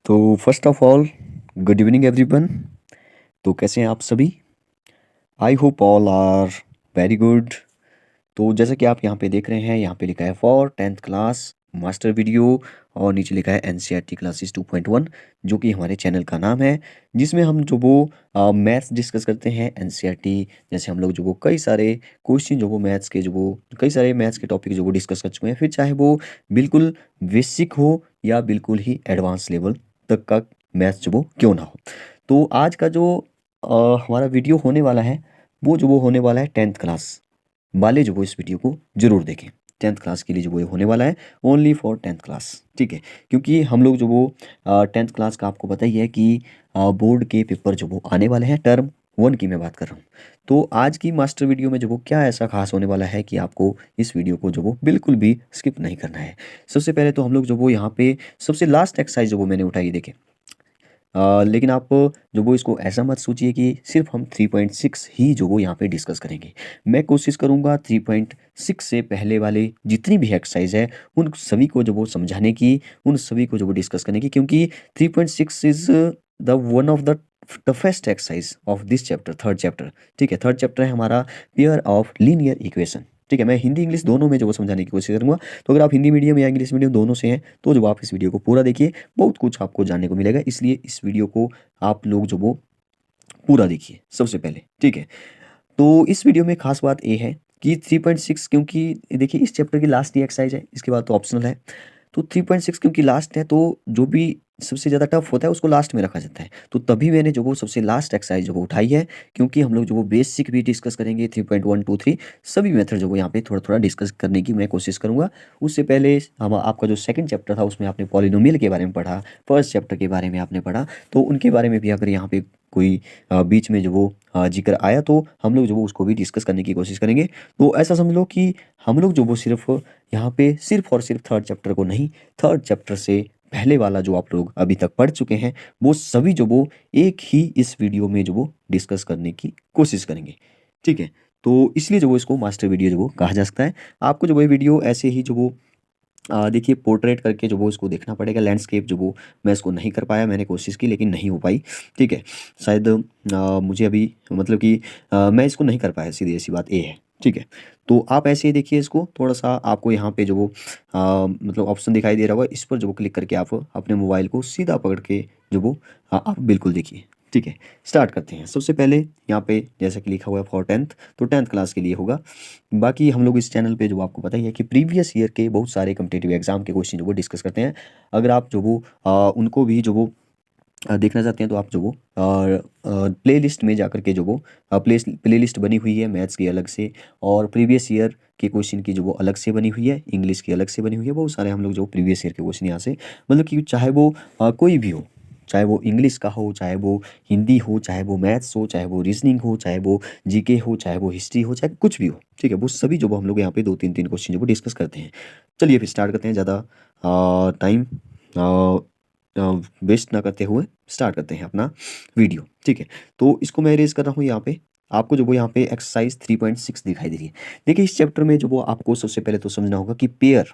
तो first of all good evening everyone. तो कैसे हैं आप सभी? I hope all are very good. तो जैसा कि आप यहाँ पे देख रहे हैं, यहाँ पे लिखा है for 10th class master video और नीचे लिखा है एनसीईआरटी क्लासेस 2.1, जो कि हमारे चैनल का नाम है, जिसमें हम जो वो मैथ्स डिस्कस करते हैं एनसीईआरटी। जैसे हम लोग जो वो कई सारे क्वेश्चन जो वो मैथ्स के जो वो कई सारे मैथ्स के टॉपिक जो वो डिस्कस कर चुके हैं, फिर चाहे वो बिल्कुल बेसिक हो या बिल्कुल ही एडवांस लेवल तक का मैथ्स जो वो क्यों ना हो। तो आज का जो हमारा वीडियो होने वाला है, वो जो वो होने वाला है 10th क्लास वाले जो वो इस वीडियो को ज़रूर देखें। 10th क्लास के लिए जो वो होने वाला है, ओनली फॉर 10th क्लास, ठीक है। क्योंकि हम लोग जो वो 10th क्लास का आपको पता ही है कि बोर्ड के पेपर जो वो आने वाले हैं, टर्म 1 की मैं बात कर रहा हूँ। तो आज की मास्टर वीडियो में जो वो क्या ऐसा खास होने वाला है कि आपको इस वीडियो को जो वो बिल्कुल भी स्किप नहीं करना है। सबसे पहले तो हम लोग जो वो यहाँ पे सबसे लास्ट एक्सरसाइज जो वो मैंने उठाई, देखें। लेकिन आप जो वो इसको ऐसा मत सोचिए कि सिर्फ हम 3.6 ही जो वो यहाँ पे डिस्कस करेंगे। मैं कोशिश करूँगा 3.6 से पहले वाले जितनी भी एक्सरसाइज है उन सभी को जो वो समझाने की, उन सभी को जो वो डिस्कस करने की, क्योंकि 3.6 is the one of the toughest exercise of this chapter, third chapter. ठीक है, थर्ड चैप्टर है हमारा पेयर ऑफ लीनियर इक्वेशन। ठीक है, मैं हिंदी इंग्लिश दोनों में जो वो समझाने की कोशिश करूँगा। तो अगर आप हिंदी मीडियम या इंग्लिश मीडियम दोनों से हैं, तो जो आप इस वीडियो को पूरा देखिए, बहुत कुछ आपको जानने को मिलेगा। इसलिए इस वीडियो को आप लोग जो वो पूरा देखिए सबसे पहले, ठीक है। तो इस वीडियो में खास बात ये है कि 3.6, क्योंकि देखिए इस चैप्टर की लास्ट ही एक्सरसाइज है, इसके बाद तो ऑप्शनल है। तो 3.6 क्योंकि लास्ट है, तो जो भी सबसे ज़्यादा टफ होता है उसको लास्ट में रखा जाता है। तो तभी मैंने जो वो सबसे लास्ट एक्सरसाइज जो वो उठाई है, क्योंकि हम लोग जो वो बेसिक भी डिस्कस करेंगे, 3.1 2 3 सभी मेथड जो वो यहाँ पे थोड़ा थोड़ा डिस्कस करने की मैं कोशिश करूँगा। उससे पहले हम आपका जो सेकंड चैप्टर था उसमें आपने पॉलिनोमियल के बारे में पढ़ा, फर्स्ट चैप्टर के बारे में आपने पढ़ा, तो उनके बारे में भी अगर यहाँ पे कोई बीच में जो वो जिक्र आया, तो हम लोग जो वो उसको भी डिस्कस करने की कोशिश करेंगे। तो ऐसा समझ लो कि हम लोग जो वो सिर्फ यहाँ पे सिर्फ और सिर्फ थर्ड चैप्टर को नहीं, थर्ड चैप्टर से पहले वाला जो आप लोग अभी तक पढ़ चुके हैं, वो सभी जो वो एक ही इस वीडियो में जो वो डिस्कस करने की कोशिश करेंगे, ठीक है। तो इसलिए जो वो इसको मास्टर वीडियो जो वो कहा जा सकता है। आपको जो वो वीडियो ऐसे ही जो वो देखिए पोर्ट्रेट करके जो वो इसको देखना पड़ेगा। लैंडस्केप जो वो मैं इसको नहीं कर पाया, मैंने कोशिश की लेकिन नहीं हो पाई, ठीक है। शायद मुझे अभी मतलब कि मैं इसको नहीं कर पाया, सीधी ऐसी बात ये है, ठीक है। तो आप ऐसे ही देखिए इसको, थोड़ा सा आपको यहाँ पे जो वो मतलब ऑप्शन दिखाई दे रहा होगा, इस पर जो वो क्लिक करके आप अपने मोबाइल को सीधा पकड़ के जो वो आप बिल्कुल देखिए, ठीक है। स्टार्ट करते हैं। सबसे पहले यहाँ पे जैसा कि लिखा हुआ है फॉर 10th, तो 10th क्लास के लिए होगा। बाकी हम लोग इस चैनल पे जो आपको पता ही है कि प्रीवियस ईयर के बहुत सारे कम्पिटिटिव एग्जाम के क्वेश्चन जो वो डिस्कस करते हैं। अगर आप जो वो उनको भी जो वो देखना चाहते हैं, तो आप जो वो प्ले लिस्ट में जाकर के जो वो प्ले लिस्ट बनी हुई है मैथ्स की अलग से, और प्रीवियस ईयर के क्वेश्चन की जो वो अलग से बनी हुई है, इंग्लिश की अलग से बनी हुई है। बहुत सारे हम लोग जो प्रीवियस ईयर के क्वेश्चन यहाँ से, मतलब कि चाहे वो कोई भी हो, चाहे वो इंग्लिश का हो, चाहे वो हिंदी हो, चाहे वो मैथ्स हो, चाहे वो रीजनिंग हो, चाहे वो जीके हो, चाहे वो हिस्ट्री हो, चाहे कुछ भी हो, ठीक है। वो सभी जो वो हम लोग यहाँ पे 2 3 क्वेश्चन जो वो डिस्कस करते हैं। चलिए फिर स्टार्ट करते हैं, ज़्यादा टाइम वेस्ट ना करते हुए स्टार्ट करते हैं अपना वीडियो, ठीक है। तो इसको मैं इरेज कर रहा हूँ यहाँ पे। आपको जो वो यहाँ पे एक्सरसाइज 3.6 दिखाई दे रही है। देखिए इस चैप्टर में जो वो आपको सबसे पहले तो समझना होगा कि पेयर,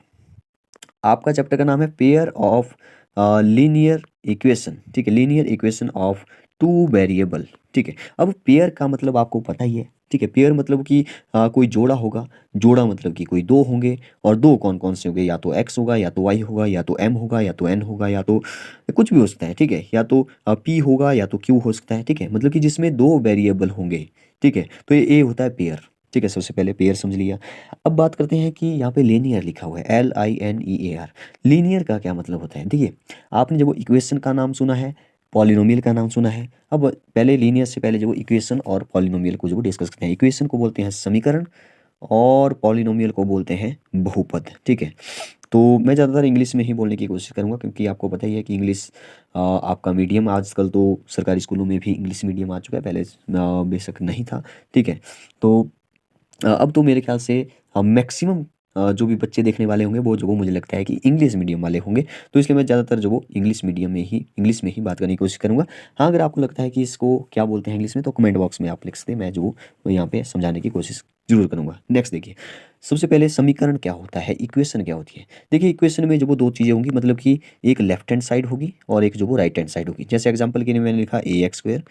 आपका चैप्टर का नाम है पेयर ऑफ लीनियर इक्वेशन, ठीक है। Linear equation of two variable, ठीक है। अब पेयर का मतलब आपको पता ही है, ठीक है। पेयर मतलब कि कोई जोड़ा होगा, जोड़ा मतलब कि कोई दो होंगे, और दो कौन कौन से होंगे, या तो एक्स होगा, या तो वाई होगा, या तो एम होगा, या तो एन होगा, या तो कुछ भी हो सकता है, ठीक है। या तो पी होगा, या तो क्यू हो सकता है, ठीक है। मतलब कि जिसमें दो वेरिएबल होंगे, ठीक है। तो ये होता है पेयर, ठीक है। सबसे पहले पेयर समझ लिया। अब बात करते हैं कि यहाँ पे लीनियर लिखा हुआ है, LINEAR। लीनियर का क्या मतलब होता है? देखिए आपने जब इक्वेशन का नाम सुना है, पॉलिनोमियल का नाम सुना है, अब पहले लीनियर से पहले जो इक्वेशन और पॉलिनोमियल को जो डिस्कस करते हैं। इक्वेशन को बोलते हैं समीकरण, और पॉलिनोमियल को बोलते हैं बहुपद, ठीक है। तो मैं ज़्यादातर इंग्लिश में ही बोलने की कोशिश करूँगा, क्योंकि आपको पता ही है कि इंग्लिश आपका मीडियम, आजकल तो सरकारी स्कूलों में भी इंग्लिश मीडियम आ चुका है, पहले बेशक नहीं था, ठीक है। तो अब तो मेरे ख्याल से मैक्सिमम जो भी बच्चे देखने वाले होंगे वो जो वो मुझे लगता है कि इंग्लिश मीडियम वाले होंगे, तो इसलिए मैं ज़्यादातर जो वो इंग्लिश में ही बात करने की कोशिश करूँगा। हाँ, अगर आपको लगता है कि इसको क्या बोलते हैं इंग्लिश में, तो कमेंट बॉक्स में आप लिख सकते हैं, मैं जो वो यहाँ पे समझाने की कोशिश ज़रूर करूँगा। नेक्स्ट देखिए, सबसे पहले समीकरण क्या होता है, इक्वेशन क्या होती है। देखिए इक्वेशन में जो वो दो चीज़ें होंगी, मतलब कि एक लेफ्ट हैंड साइड होगी और एक जो वो राइट हैंड साइड होगी। जैसे एग्जांपल के लिए मैंने लिखा A X square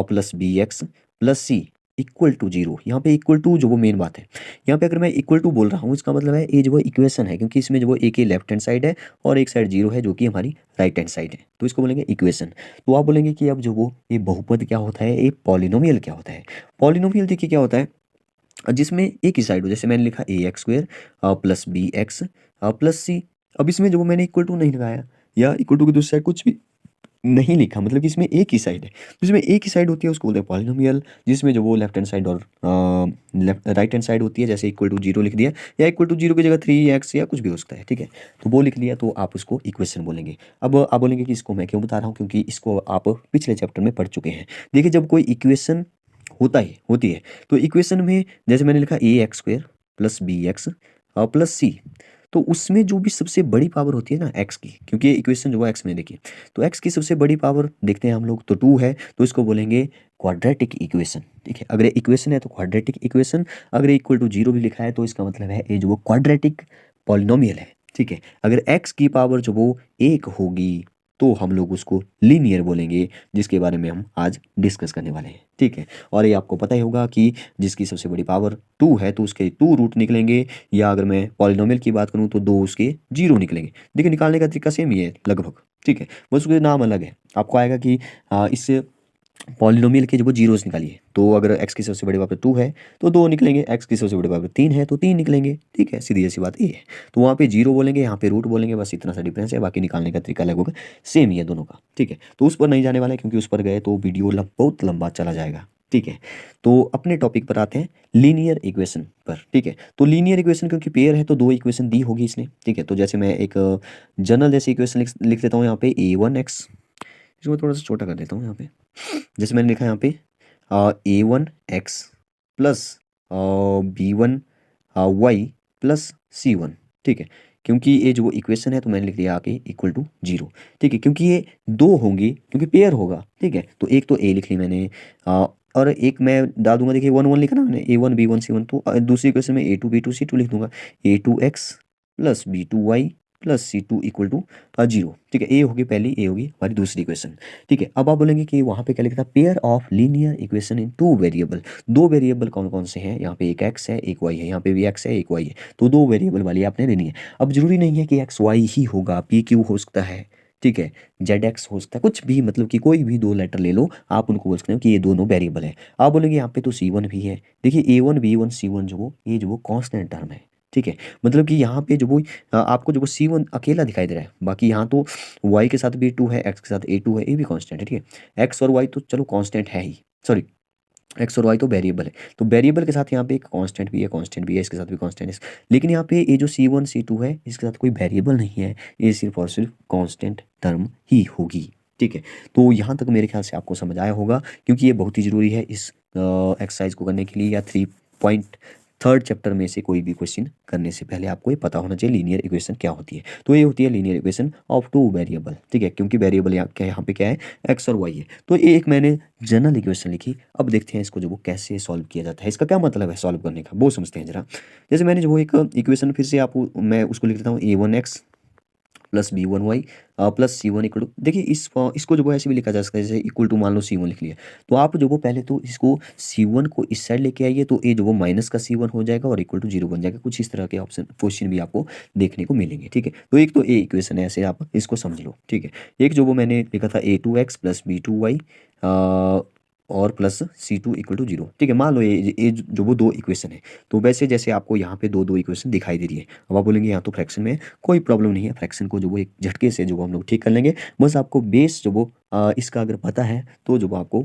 plus B X plus C equal to zero. यहाँ पे इक्वल टू जो वो मेन बात है, यहाँ पे अगर मैं इक्वल टू बोल रहा हूँ इसका मतलब है ये जो वो इक्वेशन है, क्योंकि इसमें जो वो एक ही लेफ्ट हैंड साइड है और एक साइड जीरो है जो कि हमारी राइट हैंड साइड है, तो इसको बोलेंगे इक्वेशन। तो आप बोलेंगे कि अब जो वो ये बहुपद क्या होता है, ये पॉलिनोमियल क्या होता है। पॉलिनोमियल देखिए क्या होता है, जिसमें एक ही साइड हो, जैसे मैंने लिखा A X square plus B X plus C. अब इसमें जो वो मैंने इक्वल टू नहीं लगाया या इक्वल टू की दूसरी साइड कुछ भी नहीं लिखा, मतलब कि इसमें एक ही साइड है, तो इसमें एक ही साइड होती है उसको बोलते हैं पॉलिनोमियल, जिसमें जो वो लेफ्ट हैंड साइड और लेफ्ट राइट हैंड साइड होती है। जैसे इक्वल टू जीरो लिख दिया या इक्वल टू जीरो की जगह 3x या कुछ भी हो सकता है, ठीक है, तो वो लिख लिया तो आप उसको इक्वेशन बोलेंगे। अब आप बोलेंगे कि इसको मैं क्यों बता रहा हूँ, क्योंकि इसको आप पिछले चैप्टर में पढ़ चुके हैं। देखिए जब कोई इक्वेशन होती है तो इक्वेशन में जैसे मैंने लिखा A X square plus B X plus C, तो उसमें जो भी सबसे बड़ी पावर होती है ना एक्स की, क्योंकि ये इक्वेशन जो है एक्स में देखिए, तो एक्स की सबसे बड़ी पावर देखते हैं हम लोग, तो 2 है, तो इसको बोलेंगे क्वाड्रेटिक इक्वेशन। ठीक है, अगर ये इक्वेशन है तो क्वाड्रेटिक इक्वेशन, अगर इक्वल टू जीरो भी लिखा है तो इसका मतलब है ये जो वो क्वाड्रेटिक पॉलिनोमियल है। ठीक है, अगर एक्स की पावर जो वो 1 होगी तो हम लोग उसको लीनियर बोलेंगे, जिसके बारे में हम आज डिस्कस करने वाले हैं। ठीक है, और ये आपको पता ही होगा कि जिसकी सबसे बड़ी पावर 2 है तो उसके 2 रूट निकलेंगे, या अगर मैं पॉलिनोमियल की बात करूँ तो 2 उसके 0 निकलेंगे। देखिए निकालने का तरीका सेम ही है लगभग। ठीक है, बस उसके नाम अलग है। आपको आएगा कि इससे पॉलिनोमियल के जो वो जीरोस निकालिए, तो अगर एक्स की सबसे बड़ी पावर 2 है तो 2 निकलेंगे, एक्स की सबसे बड़ी पावर 3 है तो 3 निकलेंगे। ठीक है, सीधी ऐसी बात ये है। तो वहाँ पे जीरो बोलेंगे, यहाँ पे रूट बोलेंगे, बस इतना सा डिफरेंस है, बाकी निकालने का तरीका लगभग सेम ही है दोनों का। ठीक है, तो उस पर नहीं जाने वाला है, क्योंकि उस पर गए तो वीडियो बहुत लंबा चला जाएगा। ठीक है, तो अपने टॉपिक पर आते हैं, लीनियर इक्वेशन पर। ठीक है, तो लीनियर इक्वेशन क्योंकि पेयर है तो 2 इक्वेशन दी होगी इसने। ठीक है, तो जैसे मैं एक जनरल जैसे इक्वेशन लिख देता हूँ यहाँ पे A1x, इसको थोड़ा सा छोटा कर देता हूँ यहाँ पे। जैसे मैंने लिखा यहाँ पे A1x plus B1y plus C1। ठीक है, क्योंकि ये जो इक्वेशन है तो मैंने लिख दिया आके इक्वल टू 0। ठीक है, क्योंकि ये 2 होंगी, क्योंकि पेयर होगा। ठीक है, तो एक तो ए लिख ली मैंने, और एक मैं डाल दूंगा, देखिए 1 1 लिखा ना मैंने, A1 B1 C1, तो दूसरी इक्वेशन में A2 B2 C2 लिख दूंगा, A2x plus B2y plus C2 equal to 0। ठीक है, ए होगी पहली, ए होगी हमारी दूसरी इक्वेशन। ठीक है, अब आप बोलेंगे कि वहाँ पे क्या लिखा था, pair of linear equation in 2 variable. 2 variable कौन कौन से हैं, यहाँ पे एक एक्स है एक वाई है, यहाँ पे भी एक्स है एक वाई है, तो 2 वेरिएबल वाली आपने लेनी है। अब जरूरी नहीं है कि एक्स वाई ही होगा, पी क्यू हो सकता है, ठीक है, जेड एक्स हो सकता है, कुछ भी, मतलब कि कोई भी 2 लेटर ले लो, आप उनको बोल सकते हो कि ये दोनों वेरिएबल है। आप बोलेंगे यहाँ पे तो C1 भी है। देखिए A1 B1 C1 जो वो ये जो वो कांस्टेंट टर्म है। ठीक है, मतलब कि यहाँ पे जो वो आपको जो वो C1 अकेला दिखाई दे रहा है, बाकी यहाँ तो y के साथ भी 2 है, x के साथ A2 है, ये भी कांस्टेंट है। ठीक है, x और y तो चलो कांस्टेंट है ही, सॉरी एक्स और वाई तो वेरिएबल है, तो वेरिएबल के साथ यहाँ पे एक कांस्टेंट भी है, कांस्टेंट भी है, इसके साथ भी कांस्टेंट है, लेकिन यहाँ पे ये जो C1 C2 है इसके साथ कोई वेरिएबल नहीं है, ये सिर्फ और सिर्फ कांस्टेंट टर्म ही होगी। ठीक है, तो यहाँ तक मेरे ख्याल से आपको समझ आया होगा, क्योंकि ये बहुत ही ज़रूरी है इस एक्सरसाइज को करने के लिए, या 3.3 चैप्टर में से कोई भी क्वेश्चन करने से पहले आपको ये पता होना चाहिए लीनियर इक्वेशन क्या होती है। तो ये होती है लीनियर इक्वेशन ऑफ 2 वेरिएबल। ठीक है, क्योंकि वेरिएबल यहाँ पे क्या है, एक्स और वाई है। तो ये एक मैंने जनरल इक्वेशन लिखी। अब देखते हैं इसको जो वो कैसे सॉल्व किया जाता है, इसका क्या मतलब है सॉल्व करने का, वो समझते हैं जरा। जैसे मैंने जो वो एक इक्वेशन फिर से आपको मैं उसको लिख देता हूँ A1x plus B1y plus C1 equal to, देखिए इसको जो वो ऐसे भी लिखा जा सकता है, जैसे इक्वल टू मान लो C1 लिख लिया, तो आप जो वो पहले तो इसको C1 को इस साइड लेके आइए, तो ये जो वो माइनस का C1 हो जाएगा और इक्वल टू 0 बन जाएगा। कुछ इस तरह के ऑप्शन क्वेश्चन भी आपको देखने को मिलेंगे। ठीक है, तो एक तो ये इक्वेशन है, ऐसे आप इसको समझ लो। ठीक है, एक जो वो मैंने लिखा था A2x प्लस B2y और प्लस C2 इक्वल टू 0। ठीक है, मान लो ये जो वो 2 इक्वेशन है, तो वैसे जैसे आपको यहाँ पे दो इक्वेशन दिखाई दे रही है। अब आप बोलेंगे यहाँ तो फ्रैक्शन में कोई प्रॉब्लम नहीं है, फ्रैक्शन को जो वो एक झटके से जो वो हम लोग ठीक कर लेंगे। बस आपको बेस जो वो इसका अगर पता है तो जो वो आपको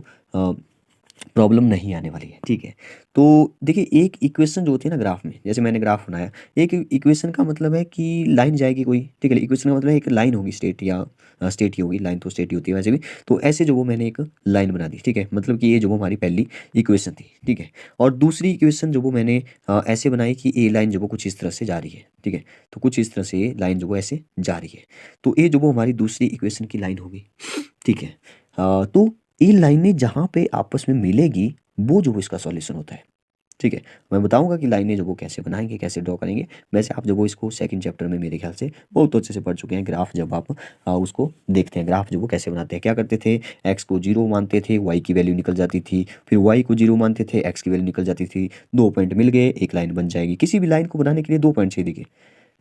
प्रॉब्लम नहीं आने वाली है, ठीक है। तो देखिए एक इक्वेशन जो होती है ना ग्राफ में, जैसे मैंने ग्राफ बनाया, एक इक्वेशन का मतलब है कि लाइन जाएगी कोई, ठीक है। इक्वेशन का मतलब है एक लाइन होगी, स्टेट या स्टेट ही होगी, लाइन तो स्टेट ही होती है वैसे भी। तो ऐसे जो वो मैंने एक लाइन बना दी, ठीक है, मतलब कि ये जो वो हमारी पहली इक्वेशन थी, ठीक है। और दूसरी इक्वेशन जो वो मैंने ऐसे बनाई कि ए लाइन जो वो कुछ इस तरह से जा रही है, ठीक है। तो कुछ इस तरह से ये लाइन जो वो ऐसे जा रही है, तो ये जो वो हमारी दूसरी इक्वेशन की लाइन होगी, ठीक है। तो ये लाइनें जहाँ पे आपस में मिलेगी वो जो वो इसका सॉल्यूशन होता है, ठीक है। मैं बताऊंगा कि लाइनें जो वो कैसे बनाएंगे, कैसे ड्रॉ करेंगे। वैसे आप जो वो इसको सेकंड चैप्टर में मेरे ख्याल से बहुत अच्छे से पढ़ चुके हैं। ग्राफ जब आप उसको देखते हैं, ग्राफ जो वो कैसे बनाते हैं, क्या करते थे, एक्स को जीरो मानते थे, वाई की वैल्यू निकल जाती थी, फिर वाई को जीरो मानते थे, एक्स की वैल्यू निकल जाती थी, दो पॉइंट मिल गए, एक लाइन बन जाएगी। किसी भी लाइन को बनाने के लिए दो पॉइंट चाहिए, देखिए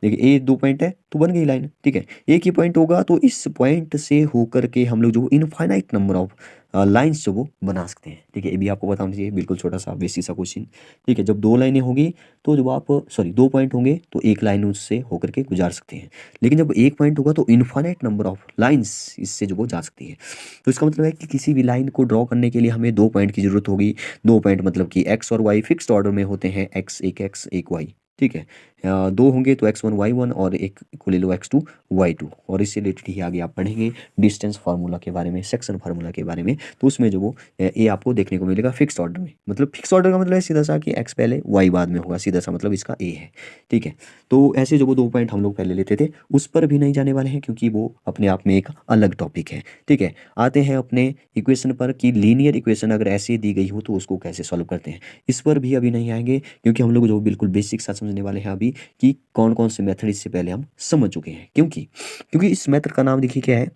देखिए ये दो पॉइंट है तो बन गई लाइन, ठीक है। एक ही पॉइंट होगा तो इस पॉइंट से होकर के हम लोग जो इनफाइनाइट नंबर ऑफ लाइंस जो वो बना सकते हैं, ठीक है। ये भी आपको बताना चाहिए, बिल्कुल छोटा सा बेसिक सा क्वेश्चन, ठीक है। जब दो लाइनें होगी तो जब आप सॉरी दो पॉइंट होंगे तो एक लाइन उससे होकर के गुजार सकते हैं, लेकिन जब एक पॉइंट होगा तो इनफाइनाइट नंबर ऑफ लाइंस इससे जो वो जा सकती है। तो इसका मतलब है कि किसी भी लाइन को ड्रॉ करने के लिए हमें दो पॉइंट की जरूरत होगी। दो पॉइंट मतलब कि एक्स और वाई फिक्स्ड ऑर्डर में होते हैं, एक्स एक वाई, ठीक है। दो होंगे तो x1 y1 और एक को ले लो x2 y2। और इससे रिलेटेड ही आगे आप पढ़ेंगे डिस्टेंस फार्मूला के बारे में, सेक्शन फार्मूला के बारे में। तो उसमें जो वो ये आपको देखने को मिलेगा फिक्स्ड ऑर्डर में। मतलब फिक्स ऑर्डर का मतलब है सीधा सा कि x पहले y बाद में होगा, सीधा सा मतलब इसका a है, ठीक है। तो ऐसे जो वो दो पॉइंट हम लोग पहले लेते थे उस पर भी नहीं जाने वाले हैं, क्योंकि वो अपने आप में एक अलग टॉपिक है, ठीक है। आते हैं अपने इक्वेशन पर कि लीनियर इक्वेशन अगर ऐसे दी गई हो तो उसको कैसे सॉल्व करते हैं। इस पर भी अभी नहीं आएंगे, क्योंकि हम लोग जो बिल्कुल बेसिक सा समझने वाले हैं अभी कि कौन कौन से मेथड इससे पहले हम समझ चुके हैं। क्योंकि क्योंकि इस मेथड का नाम देखिए क्या है,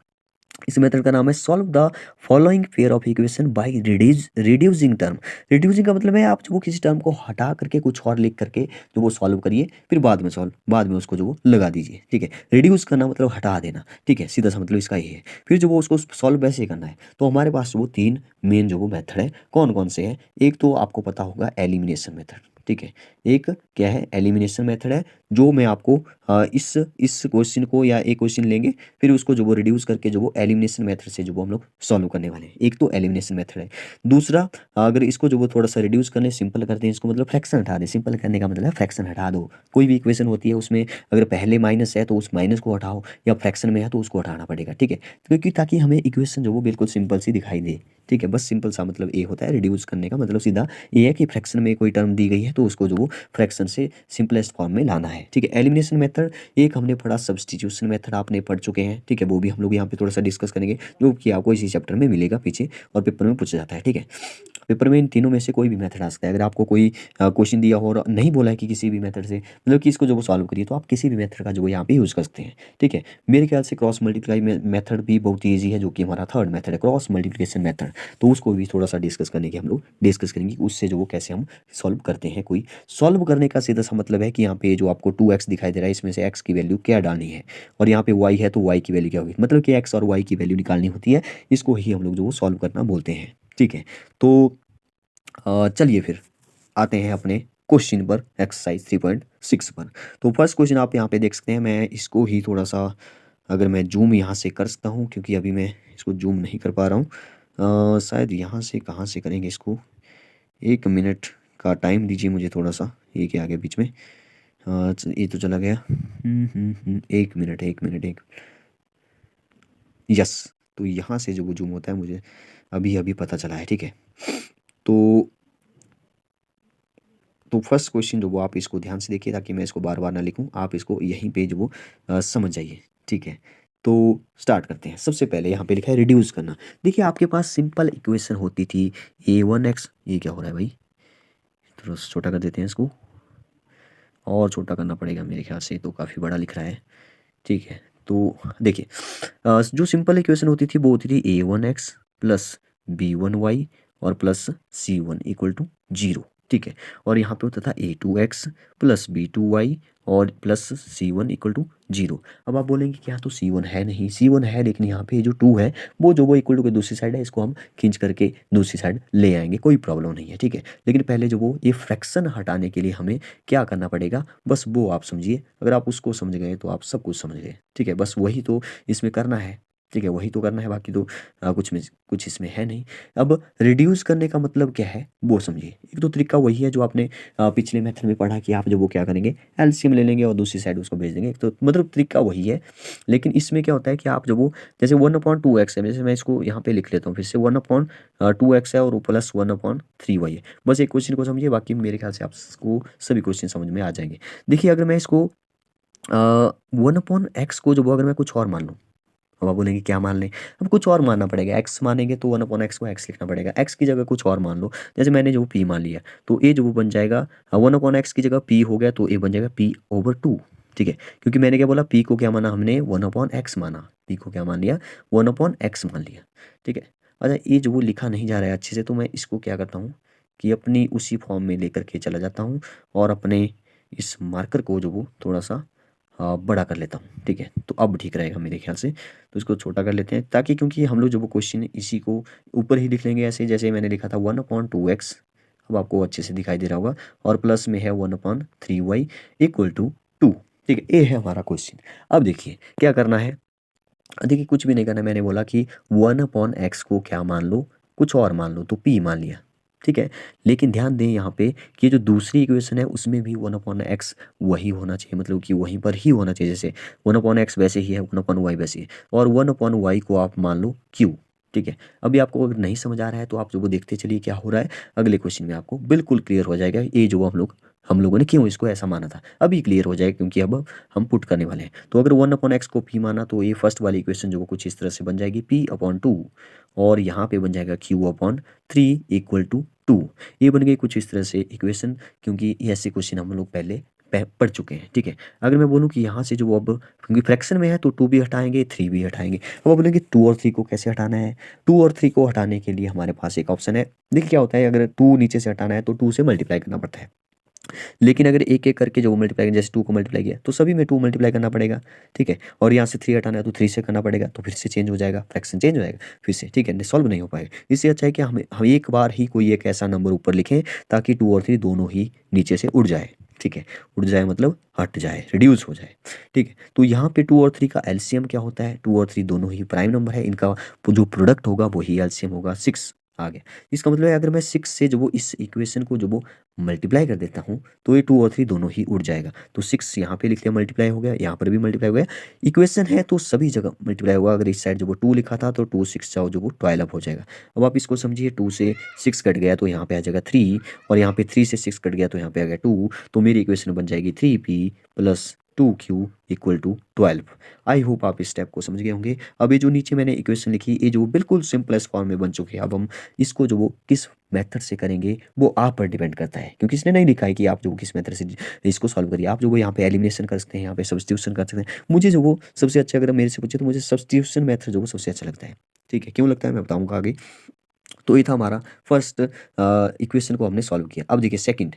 इस मेथड का नाम है solve the following pair of equation by reducing term. Reducing का मतलब है आप जो वो किसी टर्म को हटा करके कुछ और लिख करके जो वो सॉल्व करिए, फिर बाद में उसको जो वो लगा दीजिए, ठीक है। रिड्यूस करना मतलब हटा देना, ठीक है, सीधा सा मतलब इसका ये है। फिर जो वो उसको सॉल्व वैसे करना है, तो हमारे पास जो वो तीन मेन जो वो मेथड है, कौन कौन से हैं। एक तो आपको पता होगा एलिमिनेशन मेथड, ठीक है। एक क्या है, एलिमिनेशन मेथड है, जो मैं आपको इस क्वेश्चन को या एक क्वेश्चन लेंगे, फिर उसको जो वो रिड्यूस करके जो वो एलिमिनेशन मेथड से जो वो हम लोग सॉल्व करने वाले हैं। एक तो एलिमिनेशन मेथड है। दूसरा, अगर इसको जो वो थोड़ा सा रिड्यूस करने सिंपल करते हैं, इसको मतलब फ्रैक्शन हटा दें। सिंपल करने का मतलब है फ्रैक्शन हटा दो। कोई भी इक्वेशन होती है उसमें अगर पहले माइनस है तो उस माइनस को हटाओ, या फ्रैक्शन में है तो उसको हटाना पड़ेगा, ठीक है। क्योंकि ताकि हमें इक्वेशन जो वो बिल्कुल सिंपल सी दिखाई दे, ठीक है। बस सिंपल सा मतलब ये होता है रिड्यूस करने का मतलब, सीधा ये है कि फ्रैक्शन में कोई टर्म दी गई है तो उसको जो वो फ्रैक्शन से सिंपलेस्ट फॉर्म में लाना है, ठीक है। एलिमिनेशन मेथड एक हमने पढ़ा, सब्स्टिट्यूशन मेथड आपने पढ़ चुके हैं, ठीक है। वो भी हम लोग यहाँ पे थोड़ा सा डिस्कस करेंगे, जो कि आपको इसी चैप्टर में मिलेगा पीछे और पेपर में पूछा जाता है, ठीक है। पेपर में इन तीनों में से कोई भी मेथड आ सकता है। अगर आपको कोई क्वेश्चन दिया हो और नहीं बोला है कि किसी भी मेथड से मतलब कि इसको जो वो सॉल्व करिए, तो आप किसी भी मेथड का जो वो यहाँ पे यूज़ कर सकते हैं, ठीक है। मेरे ख्याल से क्रॉस मल्टीप्लाई मेथड भी बहुत ही ईजी है, जो कि हमारा थर्ड मेथड है, क्रॉस मल्टीप्लिकेशन मेथड। तो उसको भी थोड़ा सा डिस्कस करने की हम लोग डिस्कस करेंगे कि उससे जो वो कैसे हम सॉल्व करते हैं। कोई सॉल्व करने का सीधा सा मतलब है कि यहाँ पे जो आपको 2x दिखाई दे रहा है, इसमें से x की वैल्यू क्या डालनी है, और यहाँ पे y है तो y की वैल्यू क्या होगी, मतलब कि x और y की वैल्यू निकालनी होती है। इसको ही हम लोग जो वो सॉल्व करना बोलते हैं, ठीक है। तो चलिए फिर आते हैं अपने क्वेश्चन पर, एक्सरसाइज 3.6 पर। तो फर्स्ट क्वेश्चन आप यहाँ पे देख सकते हैं। मैं इसको ही थोड़ा सा अगर मैं जूम यहाँ से कर सकता हूँ, क्योंकि अभी मैं इसको जूम नहीं कर पा रहा हूँ। शायद यहाँ से कहाँ से करेंगे इसको, एक मिनट का टाइम दीजिए मुझे थोड़ा सा। ये क्या आ गया बीच में, ये तो चला गया। एक मिनट एक यस। तो यहाँ से जो वो जूम होता है मुझे अभी अभी पता चला है, ठीक है। तो फर्स्ट क्वेश्चन जो वो आप इसको ध्यान से देखिए, ताकि मैं इसको बार बार ना लिखूं, आप इसको यहीं पे जो वो समझ जाइए, ठीक है। तो स्टार्ट करते हैं। सबसे पहले यहाँ पे लिखा है रिड्यूस करना। देखिए आपके पास सिंपल इक्वेशन होती थी a1x, ये क्या हो रहा है भाई, थोड़ा सा छोटा कर देते हैं इसको, और छोटा करना पड़ेगा मेरे ख्याल से, तो काफ़ी बड़ा लिख रहा है, ठीक है। तो देखिए जो सिंपल इक्वेशन होती थी वो होती थी a1x प्लस b1y और प्लस c1 इक्वल टू 0, ठीक है। और यहाँ पे होता था a2x प्लस b2y और प्लस c1 इक्वल टू 0। अब आप बोलेंगे कि यहाँ तो c1 है नहीं, c1 है, लेकिन यहाँ पे जो 2 है वो जो वो इक्वल टू के दूसरी साइड है, इसको हम खींच करके दूसरी साइड ले आएंगे, कोई प्रॉब्लम नहीं है, ठीक है। लेकिन पहले जो वो ये फ्रैक्शन हटाने के लिए हमें क्या करना पड़ेगा, बस वो आप समझिए। अगर आप उसको समझ गए तो आप सब कुछ समझ गए, ठीक है। बस वही तो इसमें करना है, ठीक है, वही तो करना है, बाकी तो कुछ इसमें है नहीं। अब रिड्यूस करने का मतलब क्या है वो समझिए। एक तो तरीका वही है जो आपने पिछले मेथड में पढ़ा कि आप जब वो क्या करेंगे, एलसीएम ले लेंगे और दूसरी साइड उसको भेज देंगे। एक तो मतलब तरीका वही है, लेकिन इसमें क्या होता है कि आप जब वो जैसे 1/2x है, जैसे मैं इसको यहाँ पे लिख लेता हूँ फिर से 1/2x है और प्लस 1/3y है। बस एक क्वेश्चन को समझिए, बाकी मेरे ख्याल से आपको सभी क्वेश्चन समझ में आ जाएंगे। देखिए अगर मैं इसको 1/x को जब अगर मैं कुछ और मान लूँ, अब आप बोलेंगे क्या मान लें, अब कुछ और मानना पड़ेगा। x मानेंगे तो 1/x को x लिखना पड़ेगा, x की जगह कुछ और मान लो। जैसे मैंने जो p मान लिया तो a जो वो बन जाएगा 1/x की जगह p हो गया तो a बन जाएगा p/2। ठीक है, क्योंकि मैंने क्या बोला, p को क्या माना हमने 1/x माना, p को क्या मान लिया 1/x मान लिया। ठीक है, अच्छा ये जो वो लिखा नहीं जा रहा है अच्छे से, तो मैं इसको क्या करता हूँ कि अपनी उसी फॉर्म में लेकर के चला जाता हूँ और अपने इस मार्कर को जो वो थोड़ा सा बड़ा कर लेता हूँ। ठीक है, तो अब ठीक रहेगा मेरे ख्याल से। तो इसको छोटा कर लेते हैं ताकि, क्योंकि हम लोग जो वो क्वेश्चन इसी को ऊपर ही लिख लेंगे ऐसे, जैसे मैंने लिखा था 1/2x, अब आपको अच्छे से दिखाई दे रहा होगा, और प्लस में है 1/3y इक्वल टू 2। ठीक है, ये है हमारा क्वेश्चन। अब देखिए क्या करना है, देखिए कुछ भी नहीं करना, मैंने बोला कि 1/x को क्या मान लो, कुछ और मान लो, तो p मान लिया। ठीक है, लेकिन ध्यान दें यहाँ पे कि जो दूसरी इक्वेशन है उसमें भी 1/x वही होना चाहिए, मतलब कि वहीं पर ही होना चाहिए। जैसे 1/x वैसे ही है, 1/y वैसे ही है, और 1/y को आप मान लो q। ठीक है, अभी आपको अगर नहीं समझ आ रहा है तो आप जो वो देखते चलिए क्या हो रहा है, अगले क्वेश्चन में आपको बिल्कुल क्लियर हो जाएगा ये जो हम लोगों ने क्यों इसको ऐसा माना था, अभी क्लियर हो जाएगा, क्योंकि अब हम पुट करने वाले हैं। तो अगर 1/x को p माना तो ये फर्स्ट वाली इक्वेशन जो वो कुछ इस तरह से बन जाएगी p/2, और यहाँ पे बन जाएगा q/3 इक्वल टू 2। ये बन गई कुछ इस तरह से इक्वेशन, क्योंकि ये ऐसे क्वेश्चन हम लोग पहले पढ़ चुके हैं। ठीक है, अगर मैं बोलूँ कि यहाँ से जो अब क्योंकि फ्रैक्शन में है तो 2 भी हटाएंगे, 3 भी हटाएंगे। अब बोलेंगे 2 और 3 को कैसे हटाना है, 2 और 3 को हटाने के लिए हमारे पास एक ऑप्शन है। देखिए क्या होता है, अगर 2 नीचे से हटाना है तो 2 से मल्टीप्लाई करना पड़ता है, लेकिन अगर एक एक करके जो मल्टीप्लाई, जैसे 2 को मल्टीप्लाई किया तो सभी में 2 मल्टीप्लाई करना पड़ेगा। ठीक है, और यहाँ से 3 हटाना है तो 3 से करना पड़ेगा, तो फिर से चेंज हो जाएगा, फ्रैक्शन चेंज हो जाएगा फिर से। ठीक है, सॉल्व नहीं हो पाएगा। इससे अच्छा है कि हम एक बार ही कोई एक ऐसा नंबर ऊपर लिखें ताकि 2 और 3 दोनों ही नीचे से उड़ जाए। ठीक है, उड़ जाए मतलब हट जाए, रिड्यूस हो जाए। ठीक है, तो यहाँ पे 2 और 3 का एलसीएम क्या होता है, 2 और 3 दोनों ही प्राइम नंबर है, इनका जो प्रोडक्ट होगा वही एलसीएम होगा, 6 आ गया। इसका मतलब है अगर मैं 6 से जो वो इस इक्वेशन को जो वो मल्टीप्लाई कर देता हूँ तो ये 2 और 3 दोनों ही उड़ जाएगा। तो 6 यहाँ पे लिख लिया, मल्टीप्लाई हो गया, यहाँ पर भी मल्टीप्लाई हो गया। इक्वेशन है तो सभी जगह मल्टीप्लाई होगा। अगर इस साइड जो वो 2 लिखा था तो 2 6 जाओ जो वो 12 हो जाएगा। अब आप इसको समझिए, 2 से 6 कट गया तो यहाँ पे आ जाएगा 3, और यहाँ पे 3 से 6 कट गया तो यहाँ पे आ गया 2, तो मेरी इक्वेशन बन जाएगी 3p plus 2q equal to 12। I hope आप इस स्टेप को समझ गए होंगे। अब ये जो नीचे मैंने इक्वेशन लिखी, ये जो बिल्कुल सिंपलेस्ट फॉर्म में बन चुकी है। अब हम इसको जो वो किस मेथड से करेंगे वो आप पर डिपेंड करता है, क्योंकि इसने नहीं लिखा है कि आप जो किस मेथड से इसको सॉल्व करिए। आप जो वो यहाँ पे एलिमिनेशन कर सकते हैं, यहाँ पे सब्स्टिट्यूशन कर सकते हैं। मुझे जो वो सबसे अच्छा, अगर मेरे से पूछे तो मुझे सब्स्टिट्यूशन मेथड जो वो सबसे अच्छा लगता है। ठीक है, क्यों लगता है मैं बताऊँगा आगे। तो ये था हमारा फर्स्ट इक्वेशन को हमने सॉल्व किया। अब देखिए सेकंड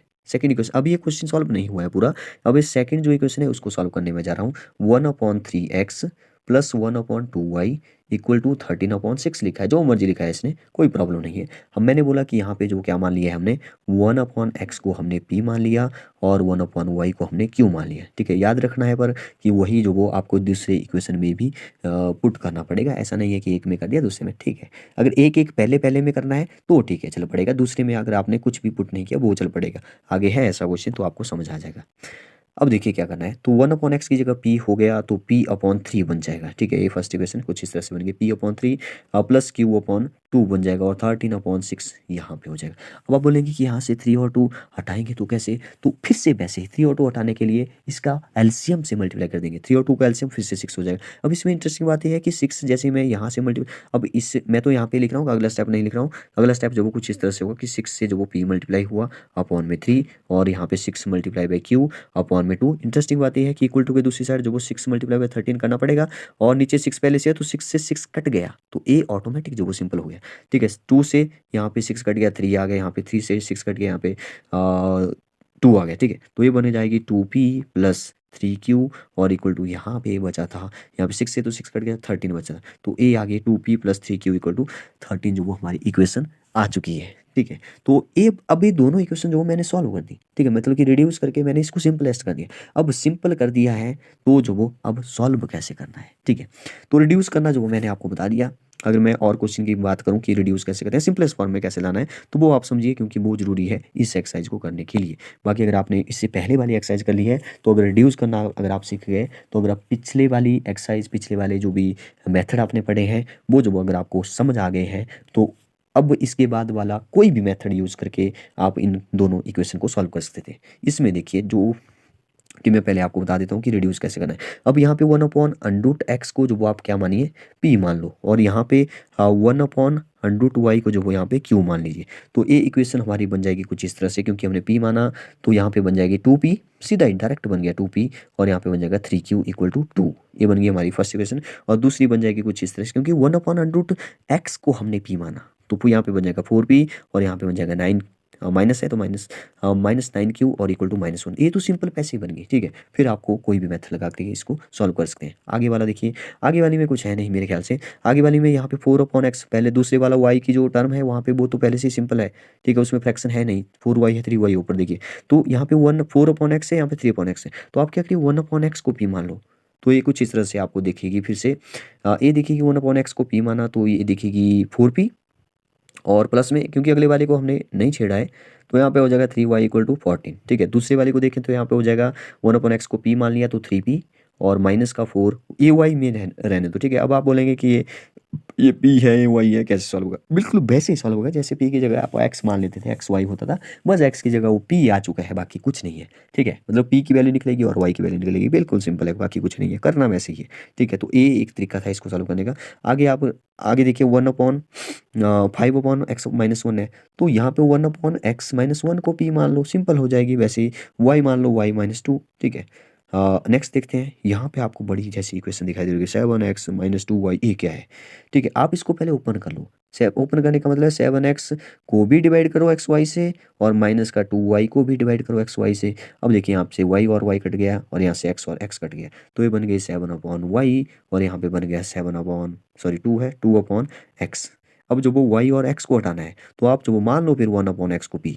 इक्वेशन, अभी ये क्वेश्चन सॉल्व नहीं हुआ है पूरा। अब ये सेकंड जो इक्वेशन है उसको सॉल्व करने में जा रहा हूँ। 1/3x plus 1/2y equal to 13/6 लिखा है, जो मर्जी लिखा है इसने, कोई प्रॉब्लम नहीं है। मैंने बोला कि यहाँ पे जो क्या मान लिया है हमने, 1/x को हमने p मान लिया और 1/y को हमने q मान लिया। ठीक है, याद रखना है पर कि वही जो वो आपको दूसरे इक्वेशन में भी पुट करना पड़ेगा। ऐसा नहीं है कि एक में कर दिया दूसरे में। ठीक है, अगर एक एक पहले पहले में करना है तो ठीक है चल पड़ेगा, दूसरे में अगर आपने कुछ भी पुट नहीं किया वो चल पड़ेगा। आगे है ऐसा क्वेश्चन तो आपको समझ आ जाएगा। अब देखिए क्या करना है, तो 1/x की जगह p हो गया तो p/3 बन जाएगा। ठीक है, ये फर्स्ट इक्वेशन कुछ इस तरह से बन गई, p/3 प्लस q/2 बन जाएगा, और 13/6 यहाँ पे हो जाएगा। अब आप बोलेंगे कि यहाँ से 3 और 2 हटाएंगे तो कैसे, तो फिर से वैसे ही 3 और 2 हटाने के लिए इसका एलसीएम से मल्टीप्लाई कर देंगे। 3 और 2 का एलसीएम फिर से 6 हो जाएगा। अब इसमें इंटरेस्टिंग बात यह है कि 6 जैसे मैं यहाँ से मल्टीप्लाई, अब इस मैं तो यहाँ पे लिख रहा हूँ, अगला स्टेप नहीं लिख रहा हूँ। अगला स्टेप जो वो कुछ इस तरह से होगा कि 6 से जो वो p मल्टीप्लाई हुआ अपॉन में 3, और यहाँ पे 6 मल्टीप्लाई बाई q अपॉन में 2। इंटरेस्टिंग बात यह है कि इक्वल टू के दूसरी साइड जो वो 6 मल्टीप्लाई बाई 13 करना पड़ेगा, और नीचे 6 पहले से है तो 6 से 6 कट गया तो ए ऑटोमेटिक जो वो सिंपल हो गया। ठीक है, 2 से यहाँ पे 6 कट गया, 3 आ गया, यहाँ पे 3 से 6 कट गया, यहाँ पे 2 आ गया। ठीक है, तो ये बने जाएगी 2p प्लस 3q और इक्वल टू यहाँ पे बचा था, यहाँ पे 6 से तो 6 कट गया, 13 बचा था, तो ए आ गई 2p plus 3q equal to 13, जो वो हमारी इक्वेशन आ चुकी है। ठीक है, तो ये अब ये दोनों इक्वेशन जो मैंने सॉल्व कर दी, ठीक है, मतलब कि रिड्यूस करके मैंने इसको सिंपलेस्ट कर दिया। अब सिंपल कर दिया है तो जो वो अब सॉल्व कैसे करना है, ठीक है, तो रिड्यूस करना जो वो मैंने आपको बता दिया। अगर मैं और क्वेश्चन की बात करूं कि रिड्यूस कैसे करते हैं, सिंपलेस्ट फॉर्म में कैसे लाना है, तो वो आप समझिए, क्योंकि वो जरूरी है इस एक्सरसाइज को करने के लिए। बाकी अगर आपने इससे पहले वाली एक्सरसाइज कर ली है, तो अगर रिड्यूस करना अगर आप सीख गए, तो अगर आप पिछले वाली एक्सरसाइज, पिछले वाले जो भी मेथड आपने पढ़े हैं, वो जो अगर आपको समझ आ गए हैं, तो अब इसके बाद वाला कोई भी मेथड यूज़ करके आप इन दोनों इक्वेशन को सॉल्व कर सकते थे। इसमें देखिए जो कि मैं पहले आपको बता देता हूँ कि रिड्यूस कैसे करना है। अब यहाँ पे 1/√x को जो वो आप क्या मानिए, p मान लो, और यहाँ पे 1/√y को जो वो यहाँ पे q मान लीजिए। तो ये इक्वेशन हमारी बन जाएगी कुछ इस तरह से, क्योंकि हमने p माना तो यहाँ पे बन जाएगी 2p, सीधा डायरेक्ट बन गया 2p, और यहाँ पे बन जाएगा 3q इक्वल टू 2। ये बन गई हमारी फर्स्ट इक्वेशन। और दूसरी बन जाएगी कुछ इस तरह से, क्योंकि 1/√x को हमने p माना, तो यहाँ पे बन जाएगा 4p, और यहाँ पे बन जाएगा 9, माइनस है तो -9q और इक्वल टू -1। ये तो सिंपल पैसे बन गई, ठीक है। फिर आपको कोई भी मेथड लगा के इसको सॉल्व कर सकते हैं। आगे वाला देखिए, आगे वाली में कुछ है नहीं मेरे ख्याल से। आगे वाली में यहाँ पे 4/x, पहले दूसरे वाला y की जो टर्म है वहाँ पे वो तो पहले से सिंपल है, ठीक है, उसमें फ्रैक्शन है नहीं, 4y है 3y ऊपर देखिए। तो यहाँ पे 4/x है, यहाँ पे 3/x है, तो आप क्या करिए 1/x को p मान लो। तो ये कुछ इस तरह से आपको देखेगी फिर से, ये देखिएगी 1/x को p माना, तो ये देखेगी 4p, और प्लस में क्योंकि अगले वाले को हमने नहीं छेड़ा है, तो यहाँ पे हो जाएगा 3y इक्वल टू 14, ठीक है। दूसरे वाले को देखें तो यहाँ पे हो जाएगा 1/x को p मान लिया तो 3p, और माइनस का 4, ये y में रहने दो, ठीक है। अब आप बोलेंगे कि ये p है, ये y है, कैसे सॉल्व होगा? बिल्कुल वैसे ही सॉल्व होगा जैसे p की जगह आप x मान लेते थे, xy होता था, बस x की जगह वो p आ चुका है, बाकी कुछ नहीं है, ठीक है। मतलब p की वैल्यू निकलेगी और y की वैल्यू निकलेगी, बिल्कुल सिंपल है, बाकी कुछ नहीं है, करना वैसे ही है, ठीक है। तो ये एक तरीका था इसको सॉल्व करने का। आगे आप आगे देखिए 1/5/x-1 है, तो यहाँ पे 1/x-1 को p मान लो, सिंपल हो जाएगी। वैसे ही y मान लो y-2, ठीक है। नेक्स्ट देखते हैं, यहाँ पे आपको बड़ी जैसी इक्वेशन दिखाई दे रही है 7x-2y, ये क्या है, ठीक है। आप इसको पहले ओपन कर लो। ओपन करने का मतलब है 7x को भी डिवाइड करो xy से, और माइनस का 2y को भी डिवाइड करो xy से। अब देखिए यहाँ से y और y कट गया, और यहाँ से x और x कट गया, तो ये बन गई 7/y, और यहाँ पे बन गया 2 है 2/x। अब जो वो y और x को हटाना है, तो आप जो वो मान लो फिर 1/x को p,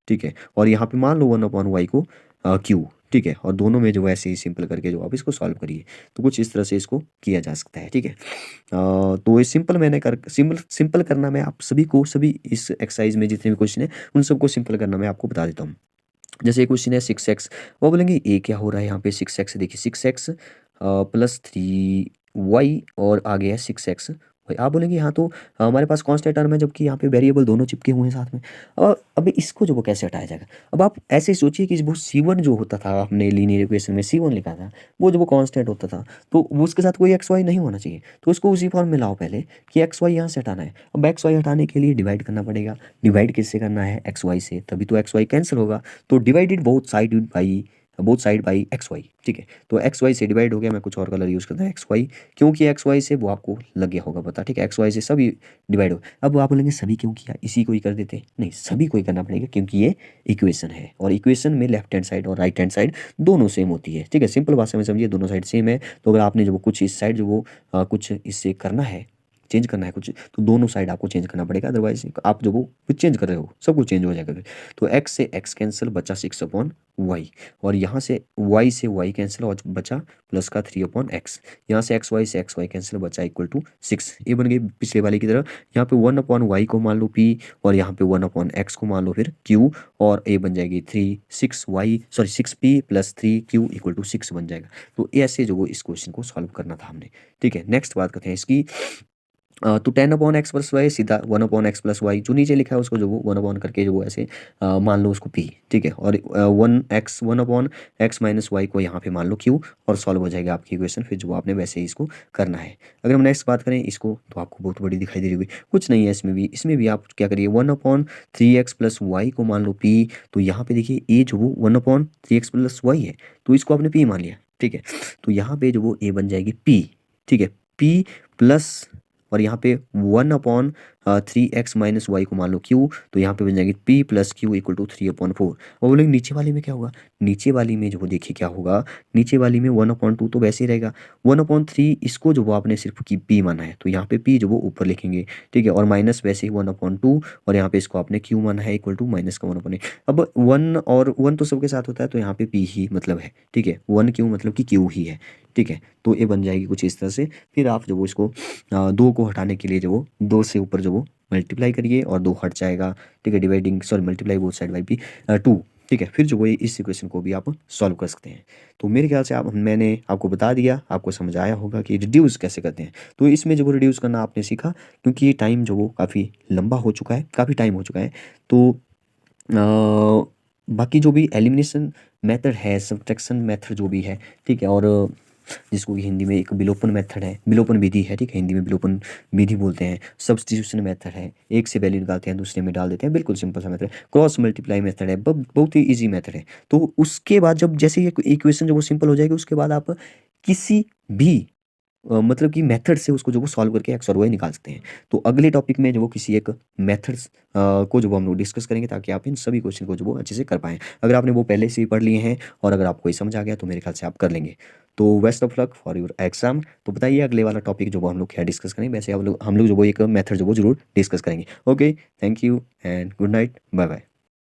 ठीक है, और यहाँ पे मान लो 1/y को q, ठीक है। और दोनों में जो ऐसे ही सिंपल करके जो आप इसको सॉल्व करिए, तो कुछ इस तरह से इसको किया जा सकता है, ठीक है। तो ये सिंपल मैंने सिंपल करना मैं आप सभी को, सभी इस एक्सरसाइज में जितने भी क्वेश्चन है उन सबको सिंपल करना मैं आपको बता देता हूँ। जैसे क्वेश्चन है 6x, वो बोलेंगे ए क्या हो रहा है यहाँ पे 6x, देखिए 6x प्लस 3y, और आगे है 6x। आप बोलेंगे यहाँ तो हमारे पास कांस्टेंट टर्म है, जबकि यहाँ पे वेरिएबल दोनों चिपके हुए हैं साथ में। और अब इसको जो वो कैसे हटाया जाएगा, अब आप ऐसे सोचिए कि वो C1 जो होता था, हमने लीनियर इक्वेशन में C1 लिखा था, वो जो वो कांस्टेंट होता था, तो वो उसके साथ कोई XY नहीं होना चाहिए, तो उसको उसी फॉर्म में लाओ पहले कि XY यहाँ से हटाना है। अब XY हटाने के लिए डिवाइड करना पड़ेगा। डिवाइड किससे करना है, XY से, तभी तो XY कैंसिल होगा। तो divided both side by XY, ठीक है। तो XY से डिवाइड हो गया, मैं कुछ और कलर यूज़ करता हूँ XY, क्योंकि XY से वो आपको लग गया होगा पता, ठीक है। XY से सभी डिवाइड हो। अब आप बोलेंगे सभी क्यों किया, इसी को ही कर देते, नहीं, सभी को ही करना पड़ेगा, क्योंकि ये इक्वेशन है, और इक्वेशन में लेफ्ट हैंड साइड और राइट हैंड साइड दोनों सेम होती है, ठीक है। सिंपल भाषा में समझिए, दोनों साइड सेम है। तो अगर आपने जो कुछ इस साइड जो वो कुछ इससे करना है, चेंज करना है कुछ, तो दोनों साइड आपको चेंज करना पड़ेगा, अदरवाइज आप जो वो कुछ चेंज कर रहे हो सब कुछ चेंज हो जाएगा फिर। तो x से x कैंसिल, बचा 6/y, और यहाँ से y से y कैंसिल और बचा प्लस का 3/x। यहाँ से xy से xy कैंसिल, बचा इक्वल टू 6। ये बन गई पिछले वाले की तरह। यहाँ पे 1/y को मान लो p, और यहाँ पे 1/x को मान लो फिर q, और ये बन जाएगी 6p plus 3q equal to 6 बन जाएगा। तो ऐसे जो वो इस क्वेश्चन को सॉल्व करना था हमने, ठीक है। नेक्स्ट बात करते हैं इसकी। तो 10/x प्लस वाई सीधा 1/x प्लस वाई, जो नीचे लिखा है उसको जो वो 1 करके जो वो ऐसे मान लो उसको p, ठीक है। और 1/x माइनस वाई को यहाँ पे मान लो q, और सॉल्व हो जाएगा आपकी इक्वेशन। फिर जो आपने वैसे ही इसको करना है। अगर हम नेक्स्ट बात करें इसको, तो आपको बहुत बड़ी दिखाई दे रही होगी, कुछ नहीं है इसमें भी आप क्या करिए 1/3x प्लस वाई को मान लो p। तो यहाँ पे देखिए ए जो वो 1/3x प्लस वाई है, तो इसको आपने p मान लिया, ठीक है। तो यहाँ पे जो वो a बन जाएगी p, ठीक है, p प्लस, और यहाँ पे 1 3x माइनस वाई को मान लो q, तो यहाँ पे बन जाएगी p plus Q equal to 3/4। और बोलेंगे नीचे वाली में क्या होगा, नीचे वाली में जो देखिए क्या होगा, नीचे वाली में 1/2 तो वैसे ही रहेगा, 1/3 इसको जो वो आपने सिर्फ की p माना है तो यहाँ पे p जो वो ऊपर लिखेंगे, ठीक है, और माइनस वैसे ही 1/2, और यहाँ पे इसको आपने q माना है इक्वल टू माइनस का 1/8। अब 1 और 1 तो सबके साथ होता है, तो यहाँ पे p ही मतलब है, ठीक है, 1 क्यों मतलब कि q ही है, ठीक है। तो ये बन जाएगी कुछ इस तरह से। फिर आप जो वो इसको 2 को हटाने के लिए जो वो 2 से ऊपर जो वो मल्टीप्लाई करिए और 2 हट जाएगा, ठीक है, dividing sorry multiply both side by 2, ठीक है। फिर जो वो इस इक्वेशन को भी आप सॉल्व कर सकते हैं। तो मेरे ख्याल से आप मैंने आपको बता दिया, आपको समझ आया होगा कि रिड्यूस कैसे करते हैं। तो इसमें जो वो रिड्यूस करना आपने सीखा, क्योंकि ये टाइम जो वो काफ़ी लंबा हो चुका है, काफ़ी टाइम हो चुका है। तो बाकी जो भी एलिमिनेशन मेथड है, सब्ट्रैक्शन मेथड जो भी है, ठीक है, और जिसको कि हिंदी में एक विलोपन मेथड है, विलोपन विधि है, ठीक है, हिंदी में विलोपन विधि बोलते हैं। सब्स्टिट्यूशन मेथड है, एक से वैल्यू निकालते हैं दूसरे में डाल देते हैं, बिल्कुल सिंपल सा मेथड है। क्रॉस मल्टीप्लाई मेथड है, बहुत ही ईजी मेथड है। तो उसके बाद जब जैसे ये इक्वेशन जो वो सिंपल हो जाएगी, उसके बाद आप किसी भी मतलब कि मेथड से उसको जो वो सॉल्व करके एक्स और वाई निकाल सकते हैं। तो अगले टॉपिक में जो वो किसी एक मेथड्स को जो वो हम लोग डिस्कस करेंगे, ताकि आप इन सभी क्वेश्चन को जो वो अच्छे से कर पाएँ। अगर आपने वो पहले से ही पढ़ लिए हैं और अगर आपको ये समझ आ गया, तो मेरे ख्याल से आप कर लेंगे। तो best of luck for your exam. तो बताइए अगले वाला टॉपिक जो वो हम लोग क्या डिस्कस करेंगे। वैसे हम लोग जो वो एक मेथड जो वो जरूर डिस्कस करेंगे। Okay, thank you and good night, bye bye.